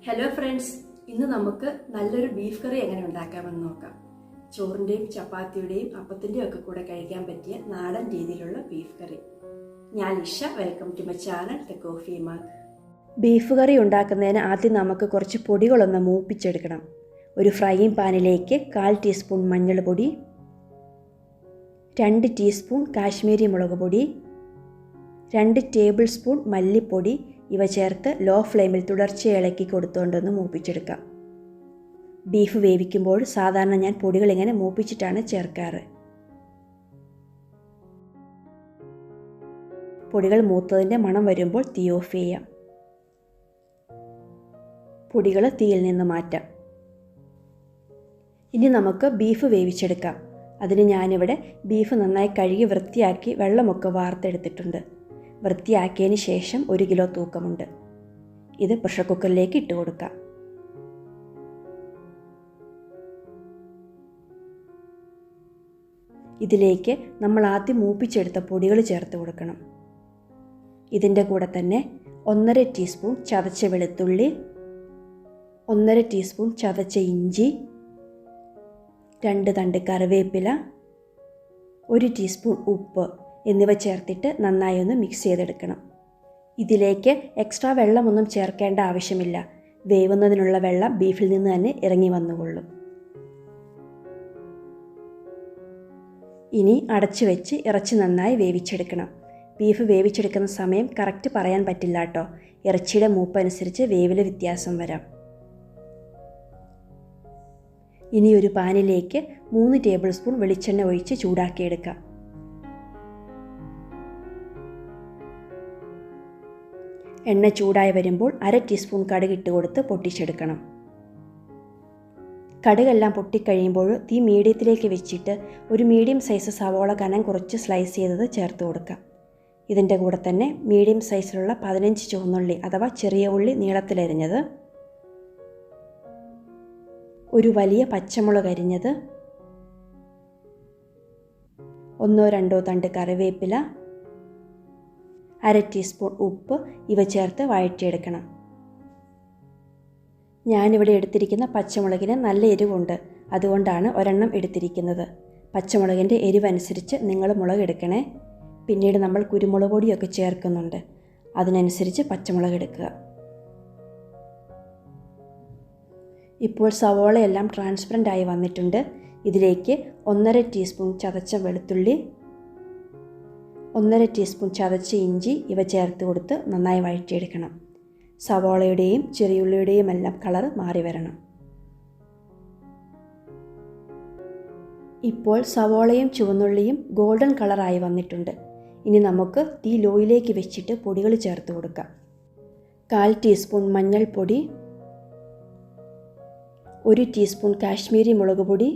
Hello friends, ഇന്ന് നമുക്ക് നല്ലൊരു ബീഫ് കറി എങ്ങനെ ഉണ്ടാക്കാമെന്ന് നോക്കാം. ചോറിൻ്റെയും ചപ്പാത്തിയുടെയും അപ്പത്തിൻ്റെയും ഒക്കെ കൂടെ കഴിക്കാൻ പറ്റിയ നാടൻ രീതിയിലുള്ള ബീഫ് കറി. ഞാൻ Isha, welcome to my channel the coffee mug. Beef curry ഉണ്ടാക്കുന്നതിന് ആദ്യം നമുക്ക് കുറച്ച് പൊടികളൊന്ന് മൂപ്പിച്ചെടുക്കണം. ഒരു ഫ്രൈയിങ് പാനിലേക്ക് 1/4 ടീസ്പൂൺ മഞ്ഞൾപ്പൊടി, 2 ടീസ്പൂൺ കാശ്മീരി മുളക് പൊടി, 2 ടേബിൾ സ്പൂൺ മല്ലിപ്പൊടി ഇവ ചേർത്ത് ലോ ഫ്ലെയിമിൽ തുടർച്ചയായി ഇളക്കി കൊടുത്തുകൊണ്ടൊന്ന് മൂപ്പിച്ചെടുക്കാം. ബീഫ് വേവിക്കുമ്പോൾ സാധാരണ ഞാൻ പൊടികൾ ഇങ്ങനെ മൂപ്പിച്ചിട്ടാണ് ചേർക്കാറ്. പൊടികൾ മൂത്തതിൻ്റെ മണം വരുമ്പോൾ തീ ഓഫ് ചെയ്യാം. പൊടികൾ തീയിൽ നിന്ന് മാറ്റാം. ഇനി നമുക്ക് ബീഫ് വേവിച്ചെടുക്കാം. അതിന് ഞാനിവിടെ ബീഫ് നന്നായി കഴുകി വൃത്തിയാക്കി വെള്ളമൊക്കെ വാർത്തെടുത്തിട്ടുണ്ട്. വൃത്തിയാക്കിയതിന് ശേഷം 1 കിലോ തൂക്കമുണ്ട്. ഇത് പ്രഷർ കുക്കറിലേക്ക് ഇട്ട് കൊടുക്കാം. ഇതിലേക്ക് നമ്മൾ ആദ്യം മൂപ്പിച്ചെടുത്ത പൊടികൾ ചേർത്ത് കൊടുക്കണം. ഇതിൻ്റെ കൂടെ തന്നെ 1.5 ടീസ്പൂൺ ചതച്ച വെളുത്തുള്ളി, 1.5 ടീസ്പൂൺ ചതച്ച ഇഞ്ചി, 2 തണ്ട് കറിവേപ്പില, 1 ടീസ്പൂൺ ഉപ്പ് എന്നിവ ചേർത്തിട്ട് നന്നായി ഒന്ന് മിക്സ് ചെയ്തെടുക്കണം. ഇതിലേക്ക് എക്സ്ട്രാ വെള്ളമൊന്നും ചേർക്കേണ്ട ആവശ്യമില്ല. വേവുന്നതിനുള്ള വെള്ളം ബീഫിൽ നിന്ന് തന്നെ ഇറങ്ങി വന്നുകൊള്ളും. ഇനി അടച്ചു വെച്ച് ഇറച്ചി നന്നായി വേവിച്ചെടുക്കണം. ബീഫ് വേവിച്ചെടുക്കുന്ന സമയം കറക്റ്റ് പറയാൻ പറ്റില്ല കേട്ടോ. ഇറച്ചിയുടെ മൂപ്പനുസരിച്ച് വേവിൽ വ്യത്യാസം വരാം. ഇനി ഒരു പാനിലേക്ക് 3 ടേബിൾ സ്പൂൺ വെളിച്ചെണ്ണ ഒഴിച്ച് ചൂടാക്കിയെടുക്കാം. എണ്ണ ചൂടായി വരുമ്പോൾ 1/2 ടീസ്പൂൺ കടുക് ഇട്ട് കൊടുത്ത് പൊട്ടിച്ചെടുക്കണം. കടുകെല്ലാം പൊട്ടിക്കഴിയുമ്പോൾ തീ മീഡിയത്തിലേക്ക് വെച്ചിട്ട് ഒരു മീഡിയം സൈസ് സവോള കനം കുറച്ച് സ്ലൈസ് ചെയ്തത് ചേർത്ത് കൊടുക്കാം. ഇതിൻ്റെ കൂടെ തന്നെ മീഡിയം സൈസിലുള്ള 15 ചുവന്നുള്ളി അഥവാ ചെറിയ ഉള്ളി നീളത്തിലരിഞ്ഞത്, ഒരു വലിയ പച്ചമുളക് അരിഞ്ഞത്, 1-2 തണ്ട് കറിവേപ്പില, 1/2 ടീസ്പൂൺ ഉപ്പ് ഇവ ചേർത്ത് വഴറ്റിയെടുക്കണം. ഞാനിവിടെ എടുത്തിരിക്കുന്ന പച്ചമുളകിന് നല്ല എരിവുണ്ട്. അതുകൊണ്ടാണ് ഒരെണ്ണം എടുത്തിരിക്കുന്നത്. പച്ചമുളകിൻ്റെ എരിവനുസരിച്ച് നിങ്ങൾ മുളക് എടുക്കണേ. പിന്നീട് നമ്മൾ കുരുമുളക് പൊടിയൊക്കെ ചേർക്കുന്നുണ്ട്. അതിനനുസരിച്ച് പച്ചമുളക് എടുക്കുക. ഇപ്പോൾ സവോളയെല്ലാം ട്രാൻസ്പെറൻ്റ് ആയി വന്നിട്ടുണ്ട്. ഇതിലേക്ക് 1.5 ടീസ്പൂൺ ചതച്ച വെളുത്തുള്ളി, 1.5 ടീസ്പൂൺ ചതച്ച ഇഞ്ചി ഇവ ചേർത്ത് കൊടുത്ത് നന്നായി വഴറ്റിയെടുക്കണം. സവോളയുടെയും ചെറിയുള്ളിയുടെയും എല്ലാം കളർ മാറി വരണം. ഇപ്പോൾ സവോളയും ചുവന്നുള്ളിയും ഗോൾഡൻ കളറായി വന്നിട്ടുണ്ട്. ഇനി നമുക്ക് തീ ലോയിലേക്ക് വെച്ചിട്ട് പൊടികൾ ചേർത്ത് കൊടുക്കാം. 1/4 ടീസ്പൂൺ മഞ്ഞൾപ്പൊടി, 1 ടീസ്പൂൺ കാശ്മീരി മുളക് പൊടി,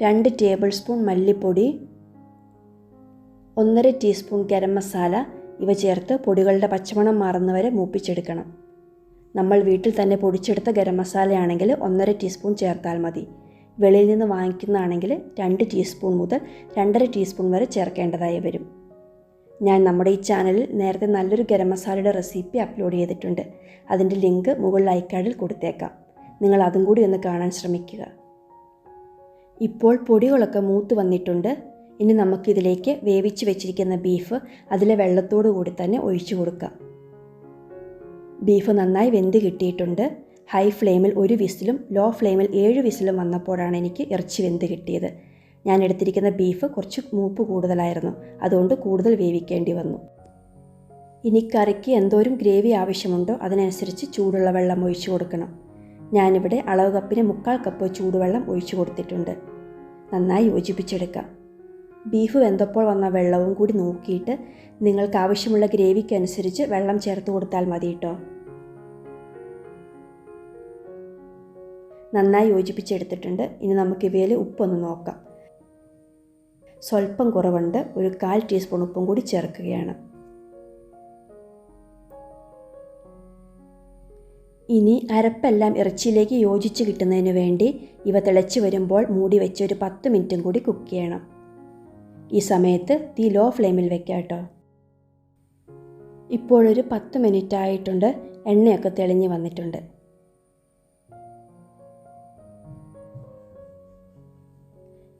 2 ടേബിൾ സ്പൂൺ മല്ലിപ്പൊടി, 1.5 ടീസ്പൂൺ ഗരം മസാല ഇവ ചേർത്ത് പൊടികളുടെ പച്ചമണം മാറുന്നവരെ മൂപ്പിച്ചെടുക്കണം. നമ്മൾ വീട്ടിൽ തന്നെ പൊടിച്ചെടുത്ത ഗരം മസാലയാണെങ്കിൽ 1.5 ടീസ്പൂൺ ചേർത്താൽ മതി. വെളിയിൽ നിന്ന് വാങ്ങിക്കുന്നതാണെങ്കിൽ 2 ടീസ്പൂൺ മുതൽ 2.5 ടീസ്പൂൺ വരെ ചേർക്കേണ്ടതായി വരും. ഞാൻ നമ്മുടെ ഈ ചാനലിൽ നേരത്തെ നല്ലൊരു ഗരം മസാലയുടെ റെസിപ്പി അപ്ലോഡ് ചെയ്തിട്ടുണ്ട്. അതിൻ്റെ ലിങ്ക് മുകളിൽ ഐക്കാർഡിൽ കൊടുത്തേക്കാം. നിങ്ങൾ അതും കൂടി ഒന്ന് കാണാൻ ശ്രമിക്കുക. ഇപ്പോൾ പൊടികളൊക്കെ മൂത്ത് വന്നിട്ടുണ്ട്. ഇനി നമുക്കിതിലേക്ക് വേവിച്ച് വെച്ചിരിക്കുന്ന ബീഫ് അതിലെ വെള്ളത്തോടു കൂടി തന്നെ ഒഴിച്ചു കൊടുക്കാം. ബീഫ് നന്നായി വെന്ത് കിട്ടിയിട്ടുണ്ട്. ഹൈ ഫ്ലെയിമിൽ 1 വിസിലും ലോ ഫ്ലെയിമിൽ 7 വിസിലും വന്നപ്പോഴാണ് എനിക്ക് ഇറച്ചി വെന്ത് കിട്ടിയത്. ഞാൻ എടുത്തിരിക്കുന്ന ബീഫ് കുറച്ച് മൂപ്പ് കൂടുതലായിരുന്നു. അതുകൊണ്ട് കൂടുതൽ വേവിക്കേണ്ടി വന്നു. ഇനി കറിക്ക് എന്തോരം ഗ്രേവി ആവശ്യമുണ്ടോ അതിനനുസരിച്ച് ചൂടുള്ള വെള്ളം ഒഴിച്ചു കൊടുക്കണം. ഞാനിവിടെ അളവ് കപ്പിന് 1/4 കപ്പ് ചൂടുവെള്ളം ഒഴിച്ചു കൊടുത്തിട്ടുണ്ട്. നന്നായി യോജിപ്പിച്ചെടുക്കാം. ബീഫ് വെന്തപ്പോൾ വന്ന വെള്ളവും കൂടി നോക്കിയിട്ട് നിങ്ങൾക്ക് ആവശ്യമുള്ള ഗ്രേവിക്ക് അനുസരിച്ച് വെള്ളം ചേർത്ത് കൊടുത്താൽ മതി കേട്ടോ. നന്നായി യോജിപ്പിച്ചെടുത്തിട്ടുണ്ട്. ഇനി നമുക്ക് ഇവയിൽ ഉപ്പൊന്ന് നോക്കാം. സ്വല്പം കുറവുണ്ട്. ഒരു 1/4 ടീസ്പൂൺ ഉപ്പും കൂടി ചേർക്കുകയാണ്. ഇനി അരപ്പെല്ലാം ഇറച്ചിയിലേക്ക് യോജിച്ച് കിട്ടുന്നതിന് വേണ്ടി ഇവ തിളച്ച് വരുമ്പോൾ മൂടി വെച്ച് ഒരു 10 മിനിറ്റും കൂടി കുക്ക് ചെയ്യണം. ഈ സമയത്ത് തീ ലോ ഫ്ലെയിമിൽ വെക്കാം കേട്ടോ. ഇപ്പോഴൊരു 10 മിനിറ്റ് ആയിട്ടുണ്ട്. എണ്ണയൊക്കെ തെളിഞ്ഞ് വന്നിട്ടുണ്ട്.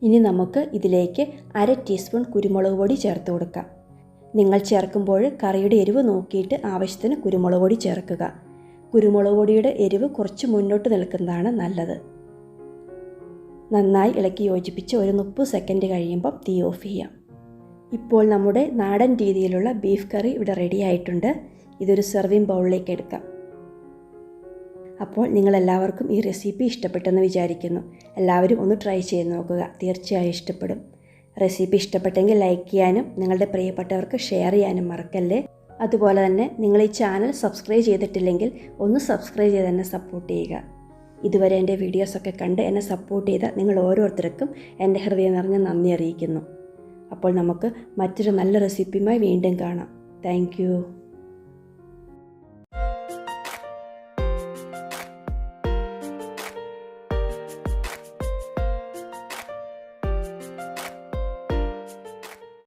ഇനി നമുക്ക് ഇതിലേക്ക് 1/2 ടീസ്പൂൺ കുരുമുളക് പൊടി ചേർത്ത് കൊടുക്കാം. നിങ്ങൾ ചേർക്കുമ്പോൾ കറിയുടെ എരിവ് നോക്കിയിട്ട് ആവശ്യത്തിന് കുരുമുളക് പൊടി ചേർക്കുക. കുരുമുളക് പൊടിയുടെ എരിവ് കുറച്ച് മുന്നോട്ട് നിൽക്കുന്നതാണ് നല്ലത്. നന്നായി ഇളക്കി യോജിപ്പിച്ച് ഒരു 30 സെക്കൻഡ് കഴിയുമ്പം തീ ഓഫ് ചെയ്യാം. ഇപ്പോൾ നമ്മുടെ നാടൻ രീതിയിലുള്ള ബീഫ് കറി ഇവിടെ റെഡി ആയിട്ടുണ്ട്. ഇതൊരു സെർവിങ് ബൗളിലേക്ക് എടുക്കാം. അപ്പോൾ നിങ്ങളെല്ലാവർക്കും ഈ റെസിപ്പി ഇഷ്ടപ്പെട്ടെന്ന് വിചാരിക്കുന്നു. എല്ലാവരും ഒന്ന് ട്രൈ ചെയ്ത് നോക്കുക. തീർച്ചയായും ഇഷ്ടപ്പെടും. റെസിപ്പി ഇഷ്ടപ്പെട്ടെങ്കിൽ ലൈക്ക് ചെയ്യാനും നിങ്ങളുടെ പ്രിയപ്പെട്ടവർക്ക് ഷെയർ ചെയ്യാനും മറക്കല്ലേ. അതുപോലെ തന്നെ നിങ്ങൾ ഈ ചാനൽ സബ്സ്ക്രൈബ് ചെയ്തിട്ടില്ലെങ്കിൽ ഒന്ന് സബ്സ്ക്രൈബ് ചെയ്ത് എന്നെ സപ്പോർട്ട് ചെയ്യുക. ഇതുവരെ എൻ്റെ വീഡിയോസൊക്കെ കണ്ട് എന്നെ സപ്പോർട്ട് ചെയ്ത നിങ്ങൾ ഓരോരുത്തർക്കും എൻ്റെ ഹൃദയം നിറഞ്ഞ നന്ദി അറിയിക്കുന്നു. അപ്പോൾ നമുക്ക് മറ്റൊരു നല്ല റെസിപ്പിയുമായി വീണ്ടും കാണാം. Thank you.